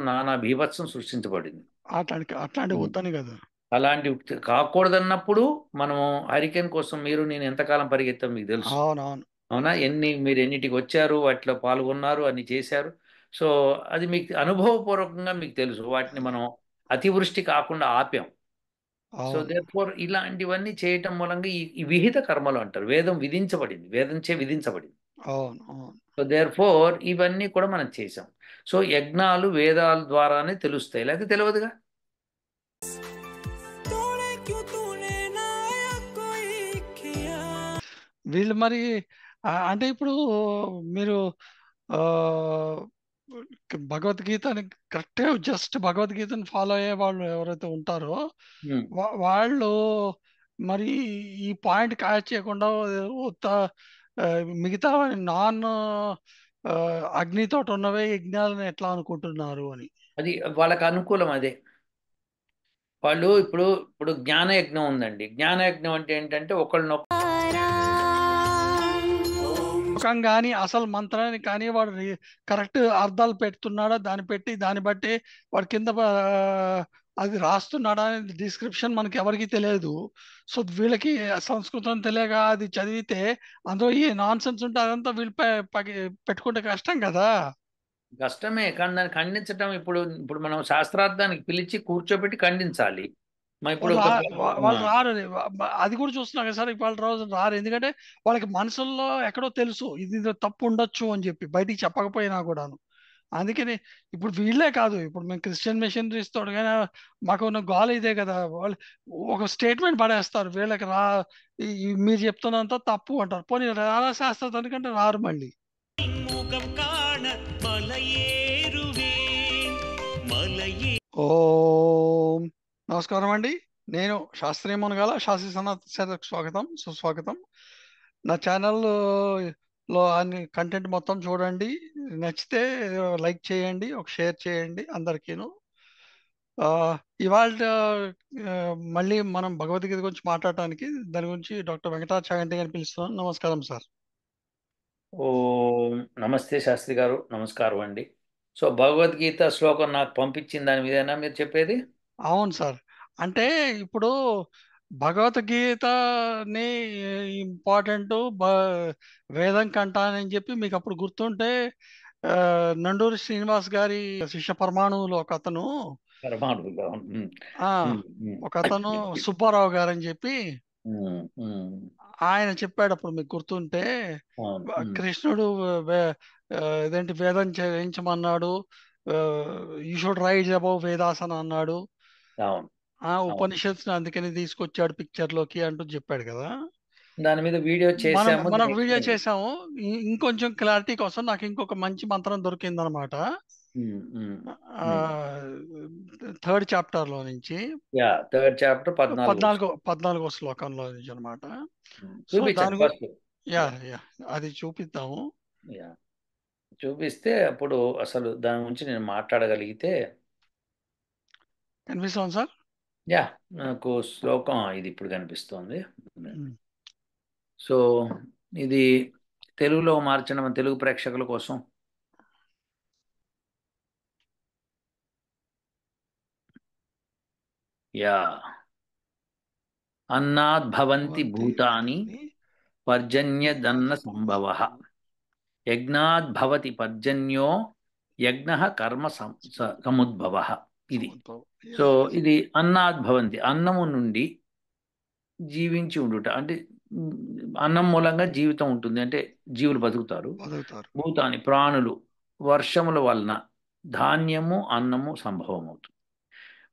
నానా బీభత్సం సృష్టించబడింది. అట్లాంటివి ఉమ్. వద్దని కదా. అలాంటి కాకూడదన్నప్పుడు మనము హరికేన్ కోసం మీరు నేను ఎంతకాలం పరిగెత్తాం మీకు తెలుసు. అవునవును. అవునా? మీరు ఎన్నిటికి వచ్చారు, వాటిలో పాల్గొన్నారు, అన్ని చేశారు. సో అది మీకు అనుభవపూర్వకంగా మీకు తెలుసు. వాటిని మనం అతివృష్టి కాకుండా ఆపాం. సో అవును. దేర్ ఫోర్ ఇలాంటివన్నీ చేయటం మూలంగా ఈ విహిత కర్మలు అంటారు. వేదం విధించబడింది, వేదంచే విధించబడింది. అవును. అవును. సో దేర్ ఫోర్ ఇవన్నీ కూడా మనం చేసాం. సో యజ్ఞాలు వేదాల ద్వారానే తెలుస్తాయి, లేకపోతే తెలియదుగా. వీళ్ళు మరి అంటే ఇప్పుడు మీరు ఆ, భగవద్గీతని కరెక్ట్గా జస్ట్ భగవద్గీతని ఫాలో అయ్యే వాళ్ళు ఎవరైతే ఉంటారో ఉమ్. వాళ్ళు మరి ఈ పాయింట్ క్యాచ్ చేయకుండా ఉత్త, ఆ, మిగతా నాన్ అగ్నితోటి ఉన్నవే యజ్ఞాలను ఎట్లా అనుకుంటున్నారు అని. అది వాళ్ళకి అనుకూలం అదే. వాళ్ళు ఇప్పుడు ఇప్పుడు జ్ఞానయజ్ఞం ఉందండి. జ్ఞానయజ్ఞం అంటే ఏంటంటే ఒకళ్ళనొక శ్లోకం కానీ అసలు మంత్రాన్ని కానీ వాడు కరెక్ట్ అర్థాలు పెడుతున్నాడా, దాన్ని పెట్టి దాన్ని బట్టి వాడు కింద అది రాస్తున్నాడా అనేది డిస్క్రిప్షన్ మనకి ఎవరికి తెలియదు. సో వీళ్ళకి సంస్కృతం తెలియక అది చదివితే అందులో ఏ నాన్ సెన్స్ ఉంటే అదంతా వీళ్ళు పెట్టుకుంటే కష్టం కదా. కష్టమే. కానీ దాన్ని ఖండించటం ఇప్పుడు ఇప్పుడు మనం శాస్త్రార్థానికి పిలిచి కూర్చోబెట్టి ఖండించాలి. మా ఇప్పుడు వాళ్ళు ఒక వాళ్ళు రారు. అది కూడా చూస్తున్నాం కదా సార్, ఇవాళ రోజు రారు. ఎందుకంటే వాళ్ళకి మనసుల్లో ఎక్కడో తెలుసు ఇది ఏదో తప్పు ఉండొచ్చు అని చెప్పి, బయటికి చెప్పకపోయినా కూడాను. అందుకని ఇప్పుడు వీళ్ళే కాదు, ఇప్పుడు మేము క్రిస్టియన్ మిషనరీస్ తోటి కానీ మాకు ఉన్న గోల ఇదే కదా. వాళ్ళు ఒక స్టేట్మెంట్ పడేస్తారు, వీళ్ళకి రా మీరు చెప్తున్నంత తప్పు అంటారు. పోనీ రారా శాస్త్రదానికంటే రారు మళ్ళీ. ఓం నమస్కారం అండి. నేను శాస్త్రీయ మునగాల, శాస్త్రీయ సనాతనకు స్వాగతం, సుస్వాగతం. నా ఛానల్ లో అన్ని కంటెంట్ మొత్తం చూడండి, నచ్చితే లైక్ చేయండి, ఒక షేర్ చేయండి అందరికీను. ఆ, ఇవాళ మళ్ళీ మనం భగవద్గీత గురించి మాట్లాడటానికి దాని గురించి డాక్టర్ వెంకటాచార్య గారిని పిలుస్తున్నాను. నమస్కారం సార్. ఓ నమస్తే శాస్త్రి గారు, నమస్కారం అండి. సో భగవద్గీత శ్లోకం నాకు పంపించిన దాని మీదైనా మీరు చెప్పేది? అవును సార్. అంటే ఇప్పుడు భగవద్గీతని ఇంపార్టెంట్ వేదం కంటానని చెప్పి మీకు అప్పుడు గుర్తుంటే ఆ, నండూరి శ్రీనివాస్ గారి శిష్య పరమాణువులు ఒక అతను, పరమాణువుగా. ఆ, ఒక అతను సుబ్బారావు గారు అని చెప్పి ఆయన చెప్పాడు అప్పుడు మీకు గుర్తుంటే. అవును. కృష్ణుడు వే- ఇదేంటి వేదం చేయించమన్నాడు, you should rise above Vedas అని అన్నాడు. అవును. అవును. ఉపనిషత్తుని అందుకని తీసుకొచ్చాడు పిక్చర్ లోకి అంటూ చెప్పాడు కదా. దాని మీద వీడియో మనం చేసాము, మనం దాన్ని వీడియో ఎక్స్ప్లెయిన్ చేసాం. చేసాము. ఇంకొంచెం క్లారిటీ కోసం నాకు ఇంకొక మంచి మంత్రం దొరికిందనమాట. థర్డ్ చాప్టర్ లో నుంచి యా, థర్డ్ చాప్టర్ 14. 14వ శ్లోకంలో నుంచి అనమాట. సో చూపించండి దాని ఫస్ట్. Yeah yeah. యా అది చూపిద్దాము. యా, చూపిస్తే అప్పుడు అసలు దాని గురించి నేను మాట్లాడగలిగితే. కనిపిస్తాం సార్. యా, నాకు శ్లోకం ఇది ఇప్పుడు కనిపిస్తోంది. ఉమ్. సో ఇది తెలుగులో మార్చిన మన తెలుగు ప్రేక్షకుల కోసం. యా. అన్నాద్ భవంతి భవంతి భూతాని భూతాని పర్జన్యదన్న సంభవ, యజ్ఞాద్ భవతి పర్జన్యో యజ్ఞ కర్మ సముద్భవ. ఇది. సముద్భవం. So yeah. ఇది అన్నాద్ భవంతి, అన్నము నుండి జీవించి ఉండుట అంటే అన్నం మూలంగా జీవితం ఉంటుంది, అంటే జీవులు బతుకుతారు. బతుకుతారు. భూతాని ప్రాణులు, వర్షముల వలన ధాన్యము అన్నము సంభవం అవుతుంది.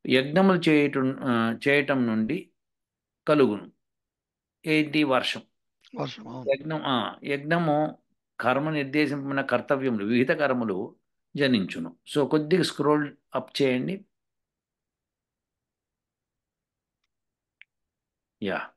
యజ్ఞములు చేయటం నుండి కలుగును ఏంటి? వర్షం. వర్షం. అవును. యజ్ఞము కర్మ నిర్దేశింపబడిన కర్తవ్యములు, విహిత కర్మలు జనించును. సో కొద్దిగా స్క్రోల్ అప్ చేయండి. యా.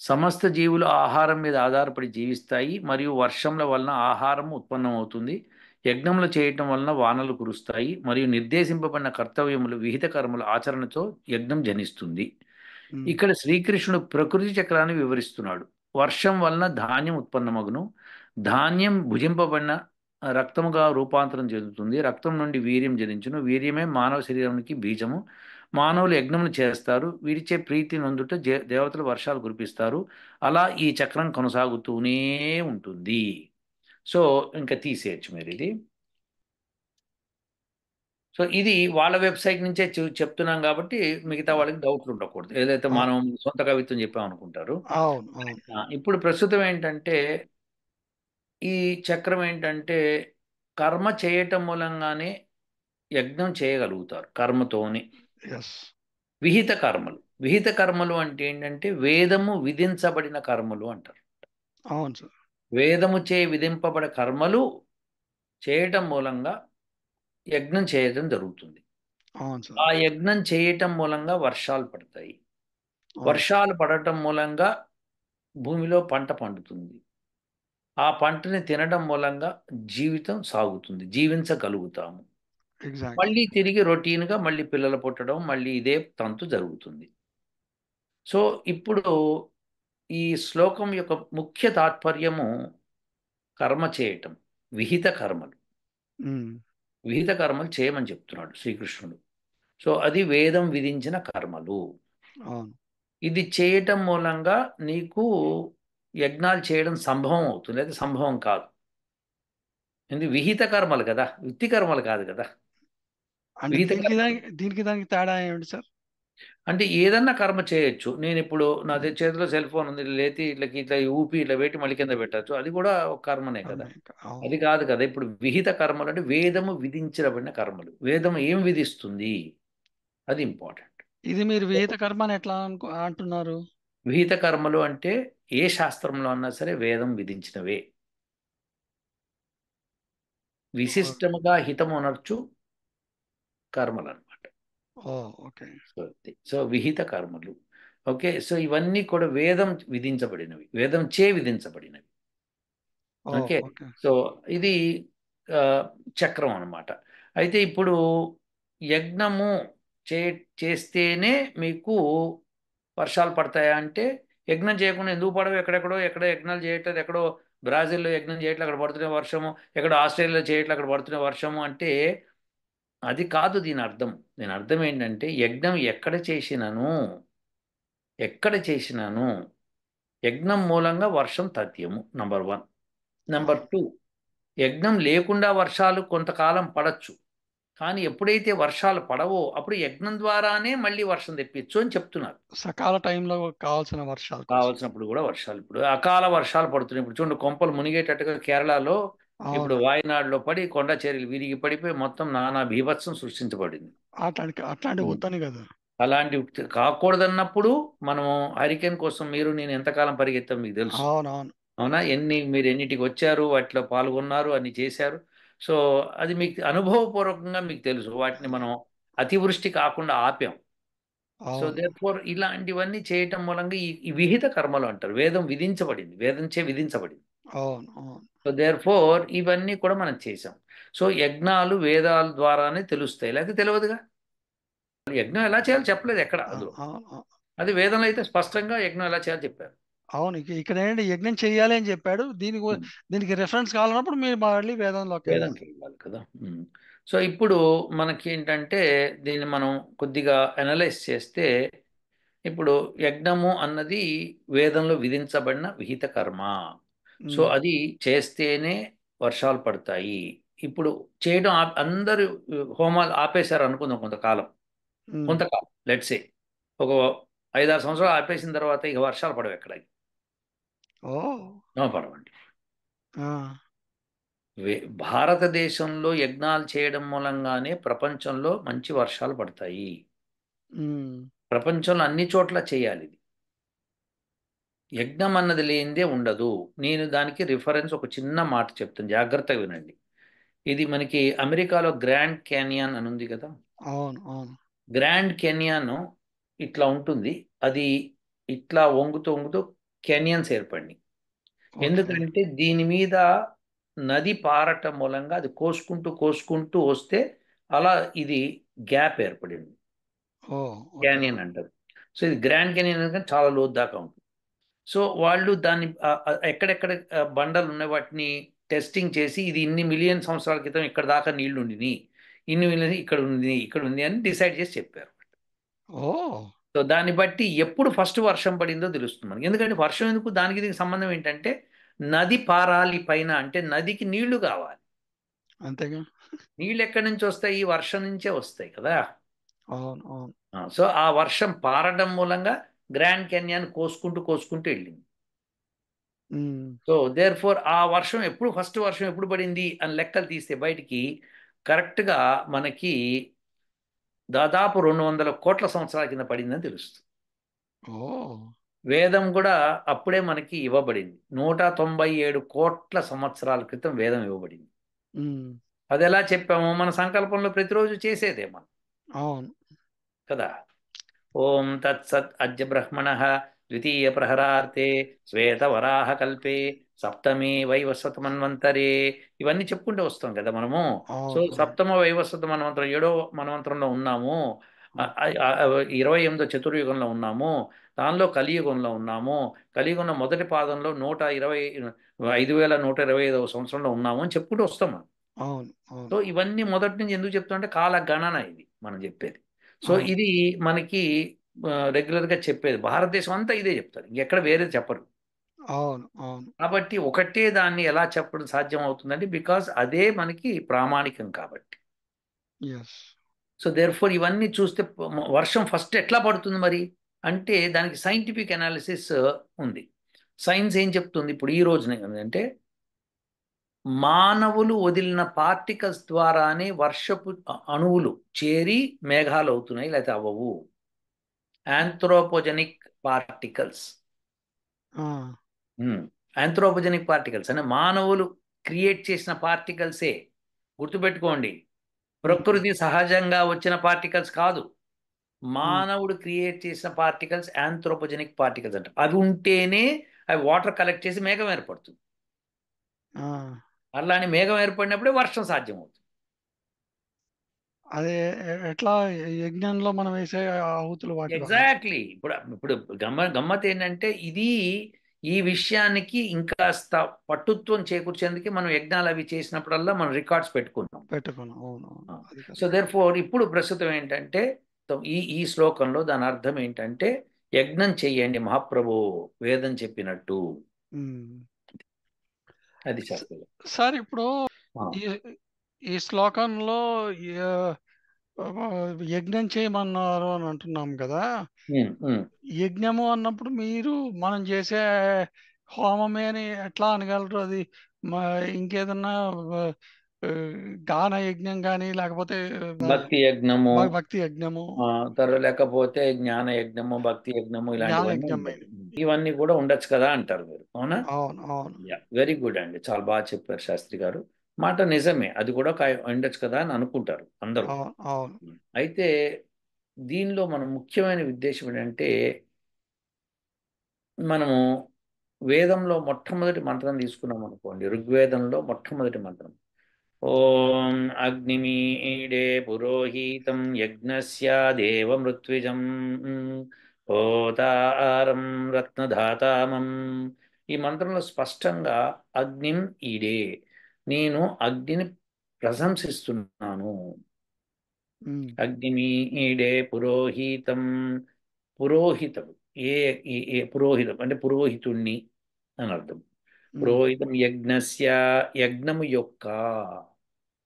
సమస్త జీవులు ఆహారం మీద ఆధారపడి జీవిస్తాయి మరియు వర్షంల వలన ఆహారం ఉత్పన్నమవుతుంది. యజ్ఞములు చేయటం వలన వానలు కురుస్తాయి మరియు నిర్దేశింపబడిన కర్తవ్యములు, విహిత కర్మల ఆచరణతో యజ్ఞం జనిస్తుంది. ఉమ్. ఇక్కడ శ్రీకృష్ణుడు ప్రకృతి చక్రాన్ని వివరిస్తున్నాడు. వర్షం వలన ధాన్యం ఉత్పన్నమగును. ధాన్యం భుజింపబడిన రక్తముగా రూపాంతరం చెందుతుంది. రక్తం నుండి వీర్యం జనించును. వీర్యమే మానవ శరీరానికి బీజము. మానవులు యజ్ఞములు చేస్తారు. వీరిచే ప్రీతి నొందుట దేవతలు వర్షాలు కురిపిస్తారు. అలా ఈ చక్రం కొనసాగుతూనే ఉంటుంది. సో ఇంకా తీసేయచ్చు మీరు ఇది. సో ఇది వాళ్ళ వెబ్సైట్ నుంచే చెప్తున్నాం కాబట్టి మిగతా వాళ్ళకి డౌట్లు ఉండకూడదు. ఏదైతే ఆ, మనం సొంత కవిత్వం చెప్పామనుకుంటారు. అవును అవును. ఇప్పుడు ప్రస్తుతం ఏంటంటే ఈ చక్రం ఏంటంటే కర్మ చేయటం మూలంగానే యజ్ఞం చేయగలుగుతారు కర్మతోని. ఎస్. విహిత కర్మలు. విహిత కర్మలు అంటే ఏంటంటే వేదము విధించబడిన కర్మలు అంటారు. అవును సార్. వేదము చే విధింపబడే కర్మలు చేయటం మూలంగా యజ్ఞం చేయడం జరుగుతుంది. అవును ఆ సార్. యజ్ఞం చేయటం మూలంగా వర్షాలు పడతాయి. అవును సార్. వర్షాలు పడటం మూలంగా భూమిలో పంట పండుతుంది. ఆ పంటని తినడం మూలంగా జీవితం సాగుతుంది. జీవించగలుగుతాము. ఎగ్జాక్ట్లీ. మళ్ళీ తిరిగి రొటీన్‌గా మళ్ళీ పిల్లలు పుట్టడం, మళ్ళీ ఇదే తంతు జరుగుతుంది. సో, ఇప్పుడు ఈ శ్లోకం యొక్క ముఖ్య తాత్పర్యము కర్మ చేయటం. విహిత కర్మలు. ఉమ్, విహిత కర్మలు చేయమని చెప్తున్నాడు శ్రీకృష్ణుడు. సో, అది వేదం విధించిన కర్మలు. అవును. ఇది చేయటం మూలంగా నీకు యజ్ఞాలు చేయడం సంభవం అవుతుంది. లేదా సంభవం కాదు. విహిత కర్మలు కదా! వృత్తి కర్మలు కాదు కదా! అంటే విహిత కర్మలు దీనికి తేడా ఏమిటి సార్? అంటే ఏదన్నా కర్మ చేయొచ్చు. నేనిప్పుడు నా చేతిలో సెల్ ఫోన్ ఉంది. లేతి ఇట్లా ఊపి ఇట్లా పెట్టి మళ్ళీ కింద పెట్టొచ్చు. అది కూడా ఒక కర్మనే కదా! కర్మే అవును. అది కాదు కదా! ఇప్పుడు విహిత కర్మలు అంటే వేదము విధించబడిన కర్మలు. వేదం ఏం విధిస్తుంది? అది ఇంపార్టెంట్. ఇది మీరు విహిత కర్మ అని ఎట్లా అంటున్నారు? విహిత కర్మలు అంటే ఏ శాస్త్రంలో అన్నా సరే వేదం విధించినవే. ఓ, విశిష్టముగా హితమునర్చు కర్మలన్నమాట. ఓ, ఓకే. సో విహిత కర్మలు. ఓకే. సో ఇవన్నీ కూడా వేదం విధించబడినవి. వేదం చే విధించబడినవి. ఓ, ఓకే. ఓకే. సో ఇది చక్రం అన్నమాట. అయితే ఇప్పుడు యజ్ఞము చే చేస్తేనే మీకు వర్షాలు పడతాయా అంటే యజ్ఞం చేయకుండా ఎందుకు పడవు? ఎక్కడో యజ్ఞాలు చేయట్లేదు. ఎక్కడో బ్రాజిల్‌లో యజ్ఞం చేయట్లేదు అక్కడ పడుతున్న వర్షము. ఎక్కడో ఆస్ట్రేలియాలో చేయట్లేదు అక్కడ పడుతున్న వర్షము అంటే అది కాదు దీని అర్థం. దీని అర్థం ఏంటంటే యజ్ఞం ఎక్కడ చేసినాను యజ్ఞం మూలంగా వర్షం తథ్యము. నంబర్ 1. నంబర్ అవును. 2 యజ్ఞం లేకుండా వర్షాలు కొంతకాలం పడొచ్చు. కానీ ఎప్పుడైతే వర్షాలు పడవో అప్పుడు యజ్ఞం ద్వారానే మళ్ళీ వర్షం తెప్పించు అని చెప్తున్నారు. సకాల టైంలో కావాల్సిన వర్షాల కోసం. కావాల్సినప్పుడు కూడా వర్షాలు ఇప్పుడు అకాల వర్షాలు పడుతున్నాయి. ఇప్పుడు చూడండి కొంపలు మునిగేటట్టుగా కేరళలో ఇప్పుడు అవునండి. వాయనాడులో పడి కొండ చర్యలు విరిగి పడిపోయి మొత్తం నానా బీభత్సం సృష్టించబడింది. అట్లాంటివి ఉమ్. వద్దని కదా. అలాంటివి కాకూడదన్నప్పుడు మనం హరికేన్ కోసం మీరు నేను ఎంతకాలం పరిగెత్తాం మీకు తెలుసు. అవునవును. అవునా? మీరు ఎన్నిటికి వచ్చారు, వాటిలో పాల్గొన్నారు, అన్ని చేశారు. సో అది మీకు అనుభవపూర్వకంగా మీకు తెలుసు. వాటిని మనం అతివృష్టి కాకుండా ఆపాం. సో అవును. దేర్ఫోర్ ఇలాంటివన్నీ చేయటం మూలంగా ఈ విహిత కర్మలు అంటారు. వేదం విధించబడింది. వేదంచే విధించబడింది. అవును. అవును. సో దేర్ఫోర్ ఇవన్నీ కూడా మనం చేసాం. సో యజ్ఞాలు వేదాల ద్వారానే తెలుస్తాయి. లేకపోతే తెలియదుగా. యజ్ఞం ఎలా చేయాలో చెప్పలేదు ఎక్కడ అందులో. అవును. అది వేదంలో అయితే స్పష్టంగా యజ్ఞం ఎలా చేయాలో చెప్పారు. అవును. ఇక్కడ ఏంటంటే యజ్ఞం చేయాలి అని చెప్పాడు. ఉమ్. దీనికి రిఫరెన్స్ కావాలన్నప్పుడు మీరు మళ్ళీ వేదంలోకి వెళ్ళాలి. వేదంకి వెళ్ళాలి కదా. సో ఇప్పుడు మనకి ఏంటంటే దీన్ని మనం కొద్దిగా అనలైజ్ చేస్తే ఇప్పుడు యజ్ఞము అన్నది వేదంలో విధించబడిన విహిత కర్మ. సో ఉమ్, అది చేస్తేనే వర్షాలు పడతాయి. ఇప్పుడు చేయడం అందరూ హోమాలు ఆపేశారు అనుకుందాం కొంతకాలం. ఉమ్. కొంతకాలం లెట్స్ సే ఒక 5-6 సంవత్సరాలు ఆపేసిన తర్వాత ఇక వర్షాలు పడవు ఎక్కడ. ఓ. పడవండి. ఆ, భారతదేశంలో యజ్ఞాలు చేయడం మూలంగానే ప్రపంచంలో మంచి వర్షాలు పడతాయి. ఉమ్, ప్రపంచంలో అన్ని చోట్ల చేయాలి ఇది. యజ్ఞం అన్నది లేనిదే ఉండదు. నేను దానికి రిఫరెన్స్ ఒక చిన్న మాట చెప్తాను జాగ్రత్తగా వినండి. ఇది మనకి అమెరికాలో గ్రాండ్ క్యానియన్ అని ఉంది కదా. అవును. అవును. గ్రాండ్ కెనియన్ ఇట్లా ఉంటుంది. అది ఇట్లా వంగుతూ వంగుతూ కెనియన్స్ ఏర్పడినాయి. ఓకే. ఎందుకంటే దీని మీద నది పారటం మూలంగా అది కోసుకుంటూ కోసుకుంటూ వస్తే అలా ఇది గ్యాప్ ఏర్పడింది. ఓ, ఓకే. క్యానియన్ అంటారు. సో ఇది గ్రాండ్ కెనియన్ అంటే చాలా లోతు దాకా ఉంటుంది. సో వాళ్ళు దాన్ని ఎక్కడెక్కడ బండలు ఉన్నాయి వాటిని టెస్టింగ్ చేసి ఇది ఇన్ని మిలియన్ సంవత్సరాల క్రితం ఇక్కడ దాకా నీళ్లు ఉండినాయి, ఇన్ని మిలియన్ ఇక్కడ ఉంది అని డిసైడ్ చేసి చెప్పారు. ఓ సో దాన్ని బట్టి ఎప్పుడు ఫస్ట్ వర్షం పడిందో తెలుస్తుంది మనకి. ఎందుకంటే వర్షం ఎందుకు, దానికి దీనికి సంబంధం ఏంటంటే నది పారాలి పైన, అంటే నదికి నీళ్లు కావాలి. అంతేగా. నీళ్ళు ఎక్కడి నుంచి వస్తాయి? ఈ వర్షం నుంచే వస్తాయి కదా. అవును, అవును. సో ఆ వర్షం పారడం మూలంగా గ్రాండ్ కెన్యాన్ కోసుకుంటూ కోసుకుంటూ వెళ్ళింది. ఉమ్, సో దేర్ ఫోర్ ఆ వర్షం ఎప్పుడు, ఫస్ట్ వర్షం ఎప్పుడు పడింది అని లెక్కలు తీస్తే బయటికి కరెక్ట్గా మనకి దాదాపు 200 కోట్ల సంవత్సరాల కింద పడిందని తెలుస్తుంది. ఓ వేదం కూడా అప్పుడే మనకి ఇవ్వబడింది. 197 కోట్ల సంవత్సరాల క్రితం వేదం ఇవ్వబడింది. ఉమ్, అది ఎలా చెప్పాము? మన సంకల్పంలో ప్రతిరోజు చేసేదే మనం అవును. కదా. ఓం తత్సత్ అద్య బ్రహ్మణ ద్వితీయ ప్రహరార్తే శ్వేతవరాహ కల్పే సప్తమే వైవస్వత మన్వంతరే, ఇవన్నీ చెప్పుకుంటూ వస్తాం కదా మనము. సో అవును, అవును. సప్తమ వైవస్వత మన్వంతరం, 7వ మన్వంతరంలో ఉన్నాము. ఉమ్, 28వ చతుర్యుగంలో ఉన్నాము. దానిలో కలియుగంలో ఉన్నాము. కలియుగంలో మొదటి పాదంలో 5125వ సంవత్సరంలో ఉన్నాము అని చెప్పుకుంటూ వస్తాం మనం. అవును, అవును, సో ఇవన్నీ మొదటి నుంచి ఎందుకు చెప్తుంటే కాల గణన ఇది మనం చెప్పేది. సో అవును, ఇది మనకి రెగ్యులర్గా చెప్పేది. భారతదేశం అంతా ఇదే చెప్తారు, ఇంకెక్కడ వేరేది చెప్పరు. అవును, అవును. కాబట్టి ఒకటే దాన్ని ఎలా చెప్పడం సాధ్యం అవుతుందంటే బికాస్ అదే మనకి ప్రామాణికం కాబట్టి. ఎస్. సో దేర్ ఫోర్ ఇవన్నీ చూస్తే వర్షం ఫస్ట్ ఎట్లా పడుతుంది మరి అంటే దానికి సైంటిఫిక్ అనాలిసిస్ ఉంది. సైన్స్ ఏం చెప్తుంది ఇప్పుడు ఈ రోజున అంటే మానవులు వదిలిన పార్టికల్స్ ద్వారానే వర్షపు అణువులు చేరి మేఘాలు అవుతున్నాయి, లేకపోతే అవ్వవు. Anthropogenic particles. ఆ, ఆంథ్రోపోజెనిక్ పార్టికల్స్ అంటే మానవులు క్రియేట్ చేసిన పార్టికల్సే. గుర్తుపెట్టుకోండి, ఉమ్, ప్రకృతి సహజంగా వచ్చిన పార్టికల్స్ కాదు. ఉమ్, మానవుడు క్రియేట్ చేసిన పార్టికల్స్ ఆంథ్రోపోజెనిక్ పార్టికల్స్ అంట. అవి ఉంటేనే అవి వాటర్ కలెక్ట్ చేసి మేఘం ఏర్పడుతుంది. ఆ. అలానే మేఘం ఏర్పడినప్పుడే వర్షం సాధ్యం అవుతుంది. అదే ఎట్లా యజ్ఞంలో మనం వేసే ఆహుతులు వాటి వల్ల. ఎగ్జాక్ట్లీ. ఇప్పుడు ఇప్పుడు గమ్మత్ ఏంటంటే ఇది, ఈ విషయానికి ఇంకాస్త పట్టుత్వం చేకూర్చేందుకే మనం యజ్ఞాలు అవి చేసినప్పుడల్లా మనం రికార్డ్స్ పెట్టుకున్నాం. పెట్టుకున్నాం. అవును, అవును. అది సో కరెక్ట్. దేర్ ఫోర్ ఇప్పుడు ప్రస్తుతం ఏంటంటే ఈ ఈ శ్లోకంలో దాని అర్థం ఏంటంటే యజ్ఞం చెయ్యండి మహాప్రభు, వేదం చెప్పినట్టు. ఉమ్. అది స- శాస్త్రం. సార్, ఇప్పుడు ఆ, ఈ ఈ శ్లోకంలో య- యజ్ఞం చేయమన్నారు అని అంటున్నాం కదా. ఉమ్, ఉమ్. యజ్ఞము అన్నప్పుడు మీరు మనం చేసే హోమమే అని ఎట్లా అనగలరు? అది మా ఇంకేదన్నా ఆ, ఆ, గాన యజ్ఞం కానీ లేకపోతే భక్తి యజ్ఞము, భక్తి యజ్ఞము, తర్వాత లేకపోతే జ్ఞాన యజ్ఞము, భక్తి యజ్ఞము జ్ఞాన ఇలాంటివన్నీ యజ్ఞం ఉంటాయి. అని. ఇవన్నీ కూడా ఉండొచ్చు కదా అంటారు మీరు, అవునా? అవును, అవును, వెరీ గుడ్ అండి, చాలా బాగా చెప్పారు శాస్త్రి గారు. మాట నిజమే, అది కూడా ఉండొచ్చు కదా అని అనుకుంటారు అందరూ. అవును, అవును. అయితే దీనిలో మన ముఖ్యమైన ఉద్దేశం ఏంటంటే మనము వేదంలో మొట్టమొదటి మంత్రం తీసుకున్నాం అనుకోండి, ఋగ్వేదంలో మొట్టమొదటి మంత్రం ఓం అగ్నిమీడే పురోహితం యజ్ఞస్య దేవమృత్విజం హోతారం రత్నధాతామం. ఈ మంత్రంలో స్పష్టంగా అగ్నిం ఈడే, నేను అగ్నిని ప్రశంసిస్తున్నాను. ఉమ్, అగ్నిమీడే పురోహితం, పురోహితుడు, ఏ ఏ పురోహితం అంటే పురోహితుణ్ణి అని అర్థం. ఉమ్, పురోహితం యజ్ఞస్య, యజ్ఞము యొక్క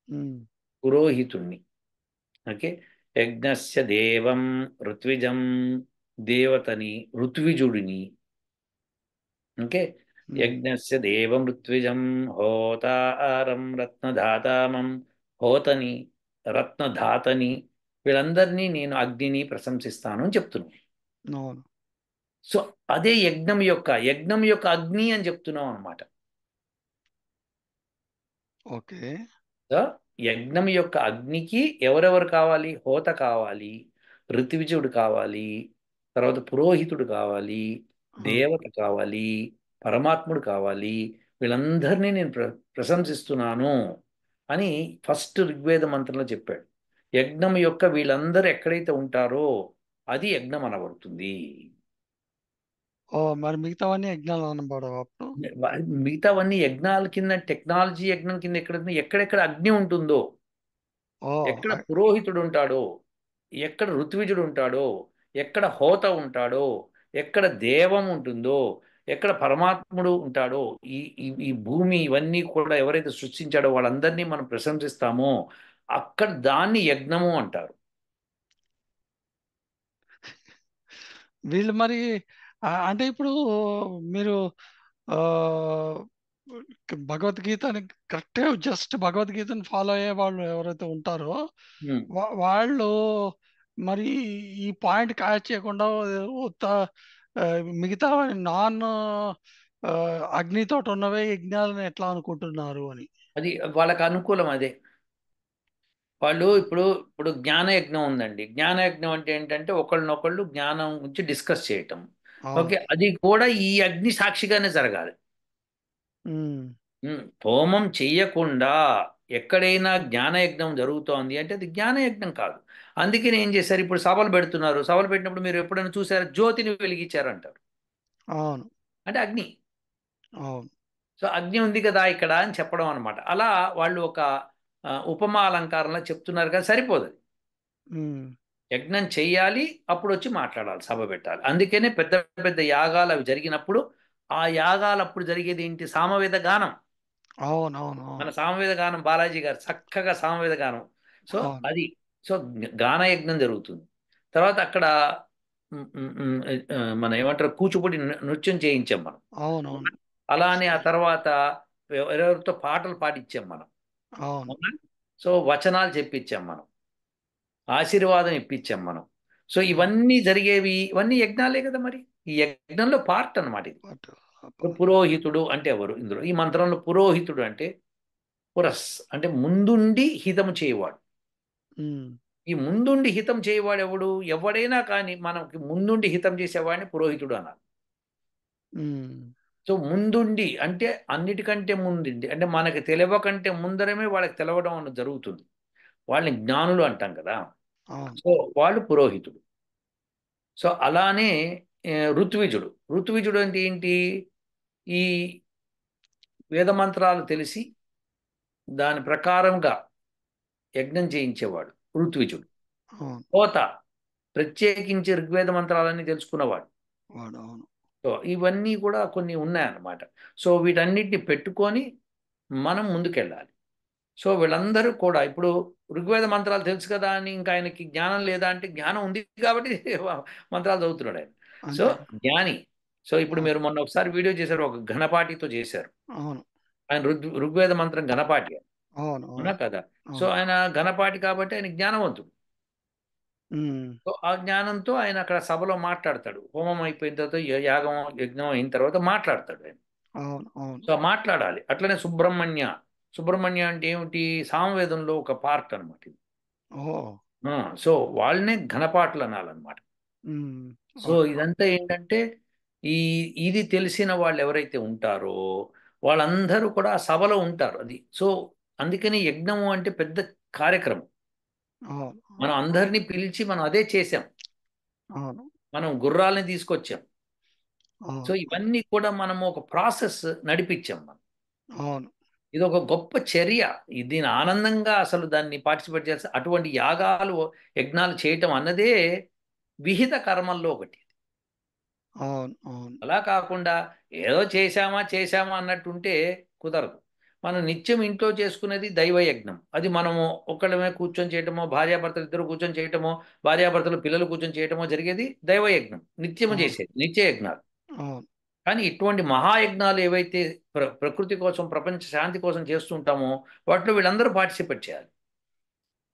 ఉమ్, పురోహితుణ్ణి. ఓకే. యజ్ఞస్య దేవం ఋత్విజం, దేవతని, ఋత్విజుడిని. ఓకే. ఉమ్. యజ్ఞస్య దేవం ఋత్విజం హోతారం రత్నధాతామం, హోతని, రత్నధాతని, వీళ్ళందరినీ నేను అగ్నిని ప్రశంసిస్తాను అని చెప్తున్నాను. అవును. సో అదే యజ్ఞం యొక్క అగ్ని అని చెప్తున్నాం అనమాట. ఓకే. సో యజ్ఞం యొక్క అగ్నికి ఎవరెవరు కావాలి? హోత కావాలి, ఋత్విజుడు కావాలి, తర్వాత పురోహితుడు కావాలి, ఆ, దేవత కావాలి, పరమాత్ముడు కావాలి. వీళ్ళందరినీ నేను ప్రశంసిస్తున్నాను అని ఫస్ట్ ఋగ్వేద మంత్రంలో చెప్పాడు. యజ్ఞం యొక్క వీళ్ళందరూ ఎక్కడైతే ఉంటారో అది యజ్ఞం అనబడుతుంది. ఓ మరి మిగతావన్నీ యజ్ఞాలు అనబడవు అప్పుడు. మిగతావన్నీ యజ్ఞాల కింద, టెక్నాలజీ యజ్ఞం కింద ఎక్కడెక్కడ అగ్ని ఉంటుందో, ఓ ఎక్కడ పురోహితుడు ఉంటాడో, ఎక్కడ ఋత్విజుడు ఉంటాడో, ఎక్కడ హోత ఉంటాడో, ఎక్కడ దేవం ఉంటుందో, ఎక్కడ పరమాత్ముడు ఉంటాడో, ఈ ఈ ఈ భూమి ఇవన్నీ కూడా ఎవరైతే సృష్టించాడో వాళ్ళందరినీ మనం ప్రశంసిస్తామో అక్కడ దాన్ని యజ్ఞము అంటారు. వీళ్ళు మరి అంటే ఇప్పుడు మీరు ఆ భగవద్గీతని కరెక్ట్గా జస్ట్ భగవద్గీతని ఫాలో అయ్యే వాళ్ళు ఎవరైతే ఉంటారో ఉమ్. వాళ్ళు మరి ఈ పాయింట్ క్యాచ్ చేయకుండా ఉత్త ఆ, మిగతా నాన్ అగ్నితోటి ఉన్నవే యజ్ఞాలను ఎట్లా అనుకుంటున్నారు అని. అది వాళ్ళకి అనుకూలం అదే. వాళ్ళు ఇప్పుడు జ్ఞానయజ్ఞం ఉందండి. జ్ఞానయజ్ఞం అంటే ఏంటంటే ఒకళ్ళనొకళ్ళు జ్ఞానం గురించి డిస్కస్ చేయటం. అవును. ఓకే, అది కూడా ఈ అగ్ని సాక్షిగానే జరగాలి. ఉమ్, హోమం చెయ్యకుండా ఎక్కడైనా జ్ఞానయజ్ఞం జరుగుతోంది అంటే అది జ్ఞానయజ్ఞం కాదు. అందుకని ఏం చేశారు, ఇప్పుడు సభలు పెడుతున్నారు. సభలు పెట్టినప్పుడు మీరు ఎప్పుడైనా చూసారా, జ్యోతిని వెలిగించారంటారు. అవును. అంటే అగ్ని. అవును. సో అగ్ని ఉంది కదా ఇక్కడ అని చెప్పడం అనమాట. అలా వాళ్ళు ఒక ఉపమా అలంకారంలో చెప్తున్నారు కదా, సరిపోదు అది. ఉమ్, యజ్ఞం చెయ్యాలి, అప్పుడు వచ్చి మాట్లాడాలి, సభ పెట్టాలి. అందుకనే పెద్ద పెద్ద యాగాలు అవి జరిగినప్పుడు ఆ యాగాలు అప్పుడు జరిగేది ఏంటి, సామవేద గానం. అవును. అవును. మన అవును. సామవేద గానం బాలాజీ గారు చక్కగా సామవేద గానం. సో అవును. అది, సో గాన యజ్ఞం జరుగుతుంది. తర్వాత అక్కడ మన ఏమంటారు, కూచిపూడి నృత్యం చేయించాం మనం. అవునవును. అలానే ఆ తర్వాత ఎవరెవరితో పాటలు పాడించాం మనం. అవును. అవునా? సో వచనాలు చెప్పించాం మనం, ఆశీర్వాదం ఇప్పించాం మనం. సో అవును. ఇవన్నీ జరిగేవి, ఇవన్నీ యజ్ఞాలే కదా మరి. ఈ యజ్ఞంలో పార్ట్ అన్నమాట ఇది. బట్ ఇప్పుడు పురోహితుడు అంటే ఎవరు ఇందులో, ఈ మంత్రంలో పురోహితుడు అంటే పురస్ అంటే ముందుండి హితము చేయవాడు. ఉమ్, ఈ ముందుండి హితం చేయవాడు ఎవడు, ఎవడైనా కానీ మనకి ముందుండి హితం చేసేవాడిని పురోహితుడు అన్నారు. ఉమ్, సో ముందుండి అంటే అన్నిటికంటే ముందుండి అంటే మనకి తెలియకంటే ముందరమే వాళ్ళకి తెలవడం అన్నది జరుగుతుంది. వాళ్ళని జ్ఞానులు అంటాం కదా. అవును. సో వాళ్ళు పురోహితుడు. సో అలానే ఋత్విజుడు. ఋత్విజుడు అంటే ఏంటి, ఈ వేద మంత్రాలు తెలిసి దాని ప్రకారంగా యజ్ఞం చేయించేవాడు ఋత్విజుడు. అవును. హోత ప్రత్యేకించి ఋగ్వేద మంత్రాలన్నీ తెలుసుకున్నవాడు. వాడు అవును. సో ఇవన్నీ కూడా కొన్ని ఉన్నాయన్నమాట. సో వీటన్నిటిని పెట్టుకొని మనం ముందుకెళ్ళాలి. సో వీళ్ళందరూ కూడా ఇప్పుడు ఋగ్వేద మంత్రాలు తెలుసు కదా అని ఇంకా ఆయనకి జ్ఞానం లేదా అంటే జ్ఞానం ఉంది కాబట్టి మంత్రాలు చదువుతున్నాడు ఆయన. సో అంతే. జ్ఞాని. సో ఇప్పుడు అవును. మీరు మొన్న ఒకసారి వీడియో చేశారు, ఒక ఘనపాటితో చేశారు. అవును. ఆయన ఋగ్వేద మంత్రం ఘనపాటి. అవును. అవునా అవును. కదా. సో అవును. ఆయన ఘనపాటి కాబట్టి ఆయన జ్ఞానవంతుడు. ఉమ్, సో ఆ జ్ఞానంతో ఆయన అక్కడ సభలో మాట్లాడతాడు. హోమం అయిపోయిన తర్వాత యాగం యజ్ఞం అయిన తర్వాత మాట్లాడతాడు ఆయన. అవును. అవును. సో మాట్లాడాలి. అట్లనే సుబ్రహ్మణ్య. సుబ్రహ్మణ్య అంటే ఏమిటి, సామవేదంలో ఒక పార్ట్ అనమాట ఇది. ఓ. ఆ, సో వాళ్ళనే ఘనపాటలు అనాలన్నమాట. ఉమ్, సో ఓకే. ఇదంతా ఏంటంటే ఈ ఇది తెలిసిన వాళ్ళు ఎవరైతే ఉంటారో వాళ్ళందరూ కూడా ఆ సభలో ఉంటారు. అది సో అందుకని యజ్ఞము అంటే పెద్ద కార్యక్రమం. అవును. మనం అందరినీ పిలిచి మనం అదే చేసాం. అవును. మనం గుర్రాలని తీసుకొచ్చాం. సో అవును. ఇవన్నీ కూడా మనము ఒక ప్రాసెస్ నడిపించాం మనం. అవును. ఇది ఒక గొప్ప చర్య. దీని ఆనందంగా అసలు దాన్ని పార్టిసిపేట్ చేస్తే అటువంటి యాగాలు యజ్ఞాలు చేయటం అన్నదే విహిత కర్మల్లో ఒకటి. అవును. అవును. అలా కాకుండా ఏదో చేశామా చేశామా అన్నట్టుంటే కుదరదు. మనం నిత్యం ఇంట్లో చేసుకునేది దైవయజ్ఞం. అది మనము ఒక్కళ్ళమే కూర్చొని చేయటమో, భార్యాభర్తలు ఇద్దరు కూర్చొని చేయటమో, భార్యాభర్తలు పిల్లలు కూర్చొని చేయటమో జరిగేది దైవయజ్ఞం, నిత్యము అవును. చేసేది నిత్యయజ్ఞాలు. అవును. కానీ ఇటువంటి మహాయజ్ఞాలు ఏవైతే ప్రకృతి కోసం, ప్రపంచ శాంతి కోసం చేస్తుంటామో వాటిలో వీళ్ళందరూ పార్టిసిపేట్ చేయాలి.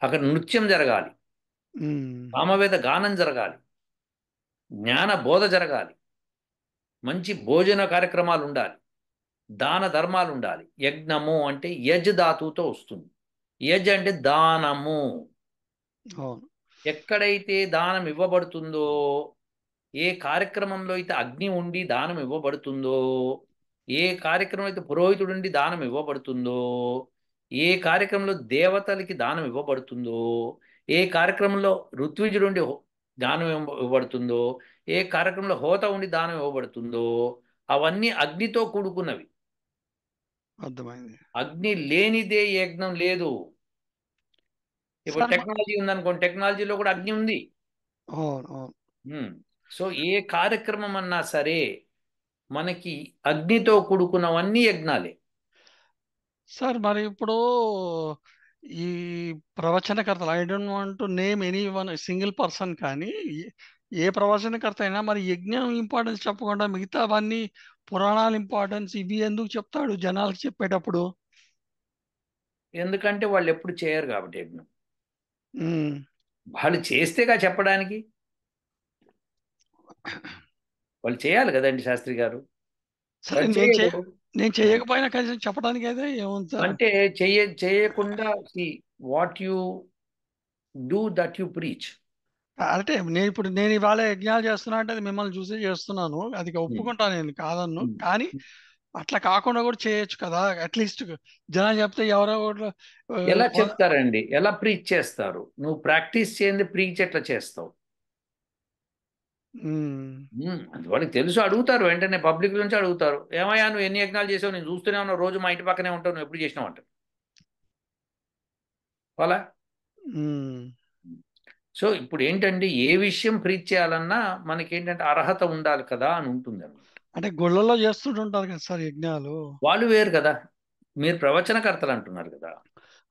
అక్కడ నృత్యం జరగాలి, ఉమ్, సామవేద గానం జరగాలి, జ్ఞాన బోధ జరగాలి, మంచి భోజన కార్యక్రమాలు ఉండాలి, దాన ధర్మాలు ఉండాలి. యజ్ఞము అంటే యజ్ ధాతువుతో వస్తుంది. యజ్ అంటే దానము. అవును. ఎక్కడైతే దానం ఇవ్వబడుతుందో, ఏ కార్యక్రమంలో అయితే అగ్ని ఉండి దానం ఇవ్వబడుతుందో, ఏ కార్యక్రమం అయితే పురోహితుడు ఉండి దానం ఇవ్వబడుతుందో, ఏ కార్యక్రమంలో దేవతలకి దానం ఇవ్వబడుతుందో, ఏ కార్యక్రమంలో ఋత్విజుడు ఉండి దానం ఇవ్వబడుతుందో, ఏ కార్యక్రమంలో హోత ఉండి దానం ఇవ్వబడుతుందో అవన్నీ అగ్నితో కూడుకున్నవి. అర్థమైంది. అగ్ని లేనిదే యజ్ఞం లేదు. ఇప్పుడు సార్ టెక్నాలజీ ఉందనుకోండి, టెక్నాలజీలో కూడా అగ్ని ఉంది. అవును, అవును. ఉమ్. సో ఏ కార్యక్రమం అన్నా సరే మనకి అగ్నితో కూడుకున్నవన్నీ యజ్ఞాలే. సార్ మరి ఇప్పుడు ఈ ప్రవచనకర్తలు, I don't want to name any one single person, కానీ ఏ ఏ ప్రవచనకర్త అయినా మరి యజ్ఞం ఇంపార్టెన్స్ చెప్పకుండా మిగతావన్నీ పురాణాల ఇంపార్టెన్స్ ఇవి ఎందుకు చెప్తాడు జనాలకు చెప్పేటప్పుడు? ఎందుకంటే వాళ్ళు ఎప్పుడు చేయరు కాబట్టి యజ్ఞం. ఉమ్. వాళ్ళు చేస్తేగా చెప్పడానికి. వాళ్ళు చేయాలి కదండి శాస్త్రి గారు. సరే, వాళ్ళు చేయరు. నేను ఆ. చేయకపోయినా కనీసం చెప్పడానికి అయితే ఏముంది సార్? అంటే చేయకుండా what you do that you preach. అంటే నేను ఇవాళ యజ్ఞాలు చేస్తున్నా అంటే అది మిమ్మల్ని చూసే చేస్తున్నాను, అది ఒప్పుకుంటాను, నేను కాదన్ను. కానీ అట్లా కాకుండా కూడా చేయొచ్చు కదా అట్లీస్ట్. జనాలు చెప్తే ఎవరో ఒకరు, ఆ, ఎలా కొ- చెప్తారండి? ఎలా ప్రీచ్ చేస్తారు? నువ్వు ప్రాక్టీస్ చేయండి, ప్రీచ్ ఎట్లా చేస్తావు? ఉమ్, అది వాళ్ళకి తెలుసు, అడుగుతారు వెంటనే, పబ్లిక్ నుంచి అడుగుతారు, ఏమయ్యా నువ్వు ఎన్ని యజ్ఞాలు చేసావు, నేను చూస్తూనే ఉన్నావు, రోజు మా ఇంటి పక్కనే ఉంటావు, నువ్వు ఎప్పుడు చేసినావు అంటారు. అలా. ఉమ్. సో ఇప్పుడు ఏంటంటే ఏ విషయం ప్రీచ్ చేయాలన్నా మనకేంటంటే అర్హత ఉండాలి కదా అని ఉంటుంది అనమాట. అంటే గుళ్ళల్లో చేస్తుంటుంటారు కదా సార్ యజ్ఞాలు. వాళ్ళు వేరు కదా, మీరు ప్రవచనకర్తలు అంటున్నారు కదా.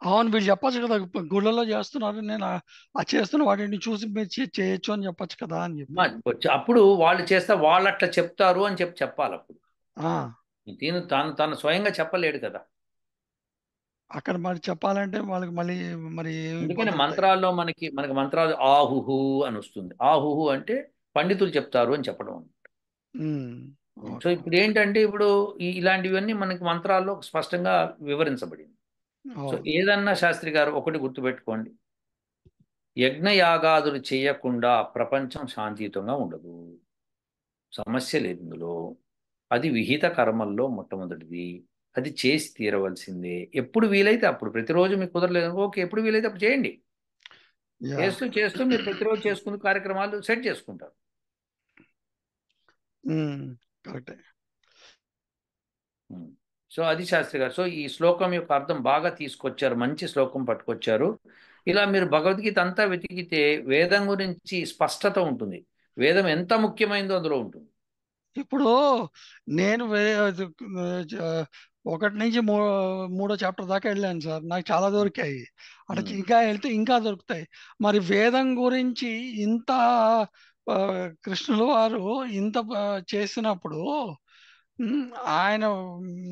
అవును, వీళ్ళు చెప్పొచ్చు కదా, గుళ్ళల్లో చేస్తున్నారు, నేను ఆ చేస్తున్న వాటిని చూసి మీరు చేయొచ్చు అని చెప్పొచ్చు కదా అని చెప్పి. అప్పుడు వాళ్ళు చేస్తే వాళ్ళు అట్లా చెప్తారు అని చెప్పాలి అప్పుడు. ఆ, తను స్వయంగా చెప్పలేడు కదా. అక్కడ మరి చెప్పాలంటే వాళ్ళకి మళ్ళీ మరి ఏమి అందుకని ఇబ్బందులు వస్తాయి? మంత్రాల్లో మనకి మంత్రాలు ఆహుహు అని వస్తుంది. ఆహుహు అంటే పండితులు చెప్తారు అని చెప్పడం. ఉమ్, సో అవును, ఇప్పుడు ఏంటంటే ఇప్పుడు ఇలాంటివన్నీ మనకి మంత్రాల్లో స్పష్టంగా వివరించబడింది. సో అవును. ఏదన్నా శాస్త్రి గారు ఒకటి గుర్తుపెట్టుకోండి, యజ్ఞయాగాదులు చేయకుండా ప్రపంచం శాంతియుతంగా ఉండదు. సమస్య లేదు ఇందులో. అది విహిత కర్మల్లో మొట్టమొదటిది. అది చేసి తీరవలసిందే. ఎప్పుడు వీలైతే అప్పుడు. ప్రతిరోజు మీకు కుదరలేదు, ఓకే, ఎప్పుడు వీలైతే అప్పుడు చేయండి. యా. చేస్తూ చేస్తూ మీరు ప్రతిరోజు చేసుకునే కార్యక్రమాలు సెట్ చేసుకుంటారు. కరెక్టే. ఉమ్. సో అది శాస్త్రి గారు. సో ఈ శ్లోకం యొక్క అర్థం బాగా తీసుకొచ్చారు, మంచి శ్లోకం పట్టుకొచ్చారు. ఇలా మీరు భగవద్గీత అంతా వెతికితే వేదం గురించి స్పష్టత ఉంటుంది. వేదం ఎంత ముఖ్యమైనదో అందులో ఉంటుంది. ఇప్పుడు నేను చ- ఒకటి నుంచి మూడో చాప్టర్ దాకా వెళ్ళాను సార్, నాకు చాలా దొరికాయి. అటు ఉమ్. ఇంకా వెళ్తే ఇంకా దొరుకుతాయి. మరి వేదం గురించి ఇంత ఆ, కృష్ణుల వారు ఇంత చేసినప్పుడు, ఉమ్, ఆయన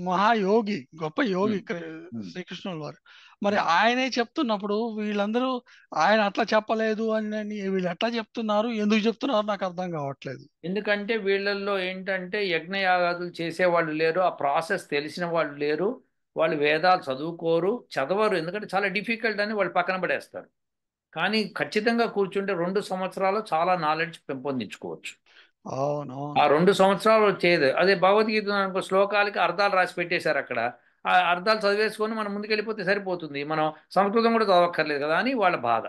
మహాయోగి, గొప్ప యోగి ఉమ్. ఉమ్. శ్రీకృష్ణుల వారు. మరి ఉమ్. ఆయనే చెప్తున్నప్పుడు వీళ్ళందరూ ఆయన అట్లా చెప్పలేదు అని వీళ్ళు ఎట్లా చెప్తున్నారు, ఎందుకు చెప్తున్నారు నాకు అర్థం కావట్లేదు. ఎందుకంటే వీళ్ళల్లో ఏంటంటే యజ్ఞయాగాదులు చేసేవాళ్ళు లేరు, ఆ ప్రాసెస్ తెలిసిన వాళ్ళు లేరు, వాళ్ళు వేదాలు చదువుకోరు, చదవరు, ఎందుకంటే చాలా డిఫికల్ట్ అని వాళ్ళు పక్కన పడేస్తారు. కానీ ఖచ్చితంగా కూర్చుంటే 2 సంవత్సరాలు చాలా నాలెడ్జ్ పెంపొందించుకోవచ్చు. ఆ అవునవును. 2 సంవత్సరాలు వచ్చేది అదే భగవద్గీత అనుకో, శ్లోకాలకి అర్థాలు రాసి పెట్టేశారు అక్కడ. ఆ అర్థాలు చదివేసుకొని మనం ముందుకెళ్ళిపోతే సరిపోతుంది, మనం సంస్కృతం కూడా చదవక్కర్లేదు కదా అని వాళ్ళ బాధ.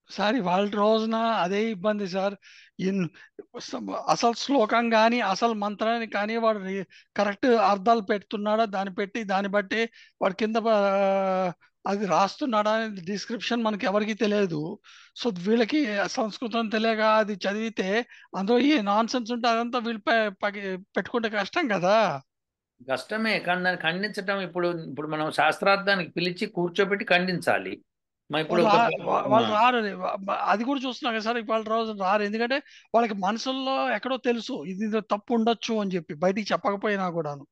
సార్ ఇవాళ రోజున అదే ఇబ్బంది సార్. ఇన్ అసలు శ్లోకం కానీ అసలు మంత్రాన్ని కానీ వాడు కరెక్ట్ అర్థాలు పెడుతున్నాడా, దాన్ని పెట్టి దాన్ని బట్టి వాడి కింద అది రాస్తున్నాడా అనేది డిస్క్రిప్షన్ మనకి ఎవరికి తెలియదు. సో వీళ్ళకి సంస్కృతం తెలియక అది చదివితే అందులో ఏ నాన్ సెన్స్ ఉంటే అదంతా వీళ్ళు పెట్టుకుంటే కష్టం కదా. కష్టమే, కానీ దాన్ని ఖండించటం ఇప్పుడు ఇప్పుడు మనం శాస్త్రార్థానికి పిలిచి కూర్చోబెట్టి ఖండించాలి. మా ఇప్పుడు వాళ్ళు ఒక వాళ్ళు రారు అది. అది కూడా చూస్తున్నాం కదా సార్, ఇవాళ రోజు రారు. ఎందుకంటే వాళ్ళకి మనసుల్లో ఎక్కడో తెలుసు ఇది ఏదో తప్పు ఉండొచ్చు అని చెప్పి, బయటికి చెప్పకపోయినా కూడాను.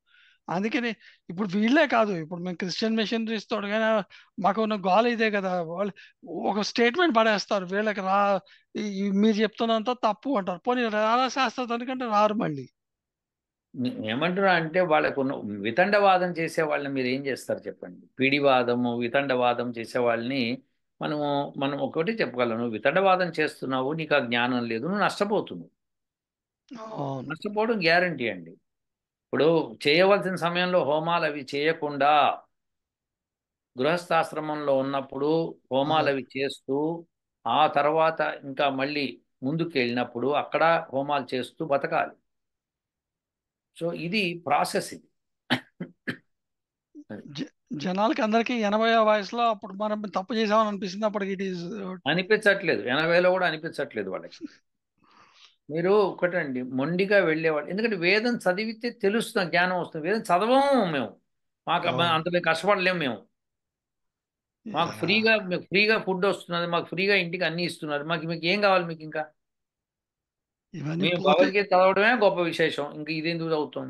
అందుకని ఇప్పుడు వీళ్ళే కాదు, ఇప్పుడు మేము క్రిస్టియన్ మిషనరీస్ తోడు కానీ మాకు ఉన్న గోల ఇదే కదా. వాళ్ళు ఒక స్టేట్మెంట్ పడేస్తారు, వీళ్ళకి మీరు చెప్తున్నంత తప్పు అంటారు. పోనీ రారా శాస్త్రదానికంటే రారు మళ్ళీ. ఏమంటున్నా అంటే వాళ్ళకు ఉన్న వితండవాదం చేసే వాళ్ళని మీరు ఏం చేస్తారు చెప్పండి? పిడివాదము వితండవాదం చేసే వాళ్ళని మనము మనం ఒకటి చెప్పగలను, నువ్వు వితండవాదం చేస్తున్నావు, నీకు ఆ జ్ఞానం లేదు, నువ్వు నష్టపోతున్నావు. అవును, నష్టపోవడం గ్యారంటీ అండి. ఇప్పుడు చేయవలసిన సమయంలో హోమాలు అవి చేయకుండా గృహస్థాశ్రమంలో ఉన్నప్పుడు హోమాలు అవును. అవి చేస్తూ ఆ తర్వాత ఇంకా మళ్ళీ ముందుకు వెళ్ళినప్పుడు అక్కడ హోమాలు చేస్తూ బతకాలి. సో ఇది ప్రాసెస్ ఇది. జ- జనాలకి అందరికీ 80 వయసులో అప్పుడు మనం తప్పు చేసామని అనిపిస్తుంది. అప్పటికి ఇట్ ఈస్ అనిపించట్లేదు, 80లో కూడా అనిపించట్లేదు వాళ్ళకి. మీరు ఒకటండి మొండిగా వెళ్ళేవాళ్ళు, ఎందుకంటే వేదం చదివితే తెలుస్తుంది, జ్ఞానం వస్తుంది. వేదం చదవము మేము, అంత మేము కష్టపడలేము మేము. మీకు ఫ్రీగా ఫుడ్ వస్తున్నది, మాకు ఫ్రీగా ఇంటికి అన్ని ఇస్తున్నారు, మీకు ఏం కావాలి మీకు ఇంకా? ఇవన్నీ మేము పోతే భగవద్గీత చదవడమే గొప్ప విశేషం, ఇంకా ఇదెందుకు చదువుతాం?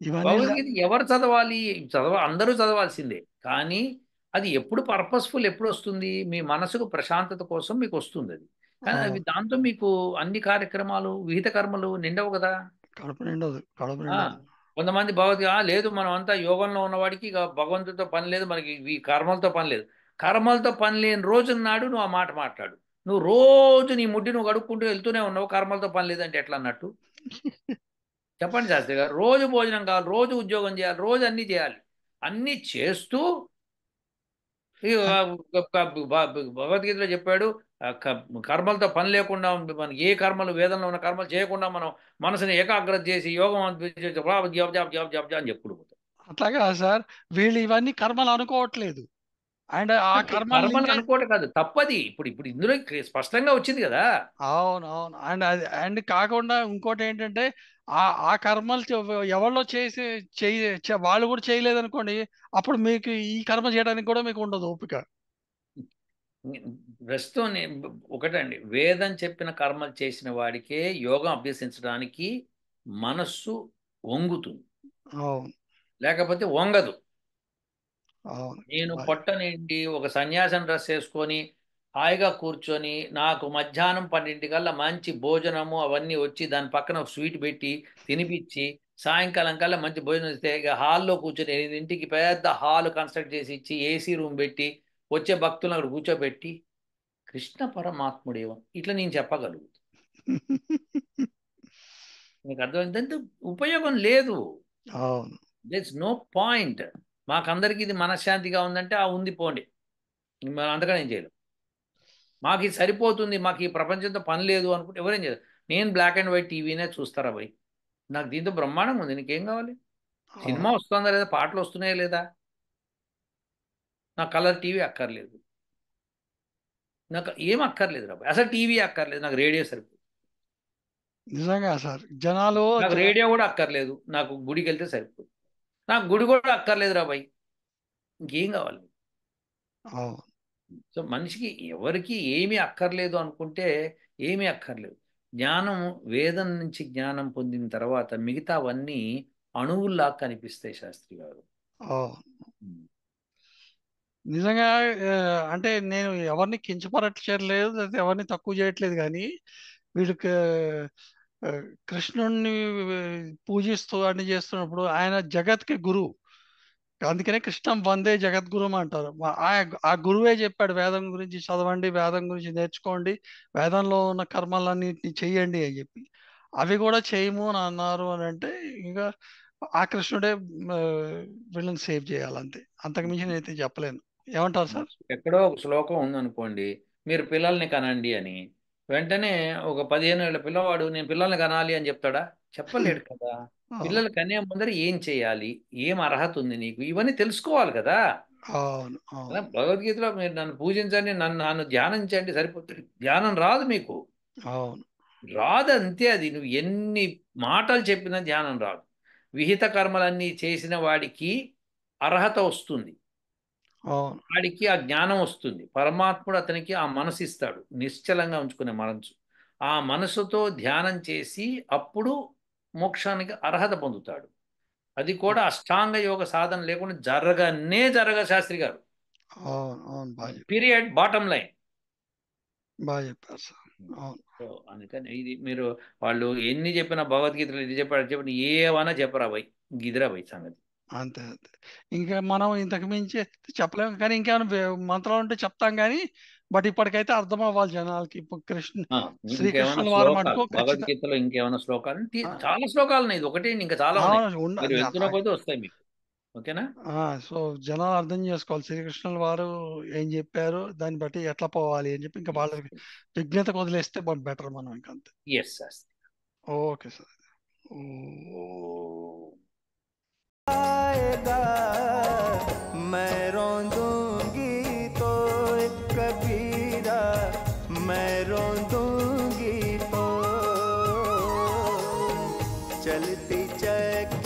ఇవన్నీ భగవద్గీత ఎవరు చదవాలి? అందరూ చదవాల్సిందే, కానీ అది ఎప్పుడు పర్పస్ఫుల్ ఎప్పుడు వస్తుంది? మీ మనసుకు ప్రశాంతత కోసం మీకు వస్తుంది అది. కానీ అవి దాంతో మీకు అన్ని కార్యక్రమాలు విహిత కర్మలు నిండవు కదా. కడుపు నిండదు, కడుపు ఆ, నిండదు. కొంతమంది భగవద్గీత లేదు, మనం అంతా యోగంలో ఉన్నవాడికి ఇక భగవంతుడితో పని లేదు, మనకి ఈ కర్మలతో పని లేదు. కర్మలతో పని లేని రోజు నాడు నువ్వు ఆ మాట మాట్లాడు. నువ్వు రోజు నీ ముడ్డి నువ్వు గడుక్కుంటూ వెళ్తూనే ఉన్నావు, కర్మలతో పని లేదంటే ఎట్లా అన్నట్టు? చెప్పండి శాస్త్రి గారు. రోజు భోజనం కావాలి, రోజు ఉద్యోగం చేయాలి, రోజు అన్నీ చేయాలి. అన్నీ చేస్తూ ఈ అన్- భగవద్గీతలో చెప్పాడు, కర్మలతో పని లేకుండా మనకి ఏ కర్మలు, వేదంలో ఉన్న కర్మలు చేయకుండా మనం మనసుని ఏకాగ్రత చేసి యోగం జాబ్ జాబ్ జాబ్ జాబ్ అని చెప్పుడు పోతాం. అట్లాగా సార్, వీళ్ళు ఇవన్నీ కర్మలు అనుకోవట్లేదు. అండ్ ఆ కర్మల్ని కర్మలు ఇంకా అనుకోవటం కాదు, తప్పది. ఇప్పుడు ఇప్పుడు ఇందులో స్పష్టంగా వచ్చింది కదా. అవును, అవును. అండ్ అది అండ్ కాకుండా ఇంకోటి ఏంటంటే ఆ ఆ కర్మలు ఎవరిలో చేసి వాళ్ళు కూడా చేయలేదనుకోండి, అప్పుడు మీకు ఈ కర్మ చేయడానికి కూడా మీకు ఉండదు ఓపిక. ప్రస్తుతం ఒకటండి, వేదం చెప్పిన కర్మలు చేసిన వాడికే యోగం అభ్యసించడానికి మనస్సు వంగుతుంది, అవును, లేకపోతే వంగదు. అవును. నేను బాయ్. పొట్ట నిండి ఒక సన్యాసం డ్రెస్ వేసుకొని హాయిగా కూర్చొని, నాకు మధ్యాహ్నం 12 మంచి భోజనము అవన్నీ వచ్చి దాని పక్కన ఒక స్వీట్ పెట్టి తినిపించి, సాయంకాలం కల్లా మంచి భోజనం ఇస్తే ఇక హాల్లో కూర్చొని 8ంటికి పెద్ద హాల్ కన్స్ట్రక్ట్ చేసి ఇచ్చి ఏసీ రూమ్ పెట్టి వచ్చే భక్తులను అక్కడ కూర్చోబెట్టి కృష్ణ పరమాత్ముడేవం ఇట్లా నేను చెప్పగలుగుతాను. మీకు అర్థమైందంటే ఉపయోగం లేదు. అవును, దట్స్ నో పాయింట్. మాకందరికి ఇది మనశ్శాంతిగా ఉందంటే ఆ ఉంది పోండి, మనం అంతగా నేను చేయలేం. మాకు ఇది సరిపోతుంది, మాకు ఈ ప్రపంచంతో పని లేదు అనుకుంటే ఎవరేం చేయరు. నేను బ్లాక్ అండ్ వైట్ టీవీనే చూస్తారా భయ్, నాకు దీంతో బ్రహ్మాండంగా ఉంది, నీకేం కావాలి? అవును, సినిమా వస్తుందా లేదా, పాటలు వస్తున్నాయా లేదా, నాకు కలర్ టీవీ అక్కర్లేదు, నాకు ఏం అక్కర్లేదు రా భయ్, అసలు టీవీ అక్కర్లేదు, నాకు రేడియో సరిపోతుంది. నిజంగా సార్. జనాలు నాకు రేడియో కూడా అక్కర్లేదు, నాకు గుడికి వెళ్తే సరిపోతుంది. నాకు గుడి కూడా అక్కర్లేదు రా భయ్, ఇంకేం కావాలి? అవును, సో మనిషికి ఎవరికి ఏమీ అక్కర్లేదు అనుకుంటే ఏమీ అక్కర్లేదు. జ్ఞానం, వేదం నుంచి జ్ఞానం పొందిన తర్వాత మిగతావన్నీ అణువుల్లా కనిపిస్తాయి శాస్త్రి గారు. అవును. నిజంగా అంటే నేను ఎవరిని కించపరచట్లేదు, లేకపోతే ఎవరిని తక్కువ చేయట్లేదు, కానీ వీళ్ళకి ఆ, కృష్ణుణ్ణి పూజిస్తూ అన్ని చేస్తున్నప్పుడు ఆయన జగత్కి గురువు. అందుకనే కృష్ణం వందే జగద్గురుం అంటారు. ఆ గురువే చెప్పాడు వేదం గురించి చదవండి, వేదం గురించి నేర్చుకోండి, వేదంలో ఉన్న కర్మలన్నింటినీ చెయ్యండి అని చెప్పి. అవి కూడా చేయము అని అన్నారు అని అంటే ఇంకా ఆ కృష్ణుడే ఆ, వీళ్ళని సేవ్ చేయాలంతే. అంతకు మించి నేనైతే చెప్పలేను. ఏమంటారు సార్? ఎక్కడో ఒక శ్లోకం ఉందనుకోండి, మీరు పిల్లల్ని కనండి అని, వెంటనే ఒక 15 ఏళ్ళ పిల్లవాడు నేను పిల్లల్ని కనాలి అని చెప్తాడా? చెప్పలేడు కదా. అవును, పిల్లలు కనే ముందర ఏం చేయాలి, ఏం అర్హత ఉంది నీకు, ఇవన్నీ తెలుసుకోవాలి కదా. అవును, అలా అవును, భగవద్గీతలో మీరు నన్ను పూజించండి, నన్ను ధ్యానించండి సరిపోతుంది. ధ్యానం రాదు మీకు, అవును, రాదు అంతే. అది నువ్వు ఎన్ని మాటలు చెప్పినా ధ్యానం రాదు. విహిత కర్మలన్నీ చేసిన వాడికి అర్హత వస్తుంది, అవును, వాడికి ఆ జ్ఞానం వస్తుంది. పరమాత్ముడు అతనికి ఆ మనసు ఇస్తాడు, నిశ్చలంగా ఉంచుకునే మనసు. ఆ మనసుతో ధ్యానం చేసి అప్పుడు మోక్షానికి అర్హత పొందుతాడు. అది కూడా అష్టాంగ యోగ సాధన లేకుండా జరగ శాస్త్రి గారు. అవును, అవును. బాగా చెప్పారు, పీరియడ్, బాటమ్ లైన్. బాగా చెప్పారు సార్. అవును, సో అందుకని ఇది మీరు వాళ్ళు ఎన్ని చెప్పినా భగవద్గీతలు ఇది చెప్పాడు చెప్పండి, ఏమన్నా చెప్పరా భయ్, గిదిరా భయ్ సంగతి. అంతే, అంతే. ఇంకా మనం ఇంతకు మించి చెప్పలేము, కానీ ఇంకేమైనా మంత్రాలు ఉంటే చెప్తాం కానీ బట్ ఇప్పటికైతే అర్థం అవ్వాలి జనాలకి. ఇప్పుడు ఆ, ఇంకేమైనా శ్రీకృష్ణుల వారు శ్లోకాలు మటుకు ఖచ్చితంగా భగవద్గీతలో, ఇంకేమైనా శ్లోకాలు చాలా శ్లోకాలు ఉన్నాయి, ఇది ఒకటి ఇంకా చాలా ఉన్నాయి. అవును, మీరు వెళ్తున్న ఆ- కొద్దీ వస్తాయి మీకు. ఓకేనా? సో జనాలు అర్థం చేసుకోవాలి శ్రీకృష్ణుల వారు ఏం చెప్పారు, దాన్ని బట్టి ఎట్లా పోవాలి అని చెప్పి ఇంకా వాళ్ళ విజ్ఞతకు వదిలేస్తే బెటర్ మనం ఇంకా అంతే. ఎస్ శాస్త్రి. Okay sir. आएगा मैं रोंदूंगी तो एक कबीरा, मैं रोंदूंगी तो चलती चक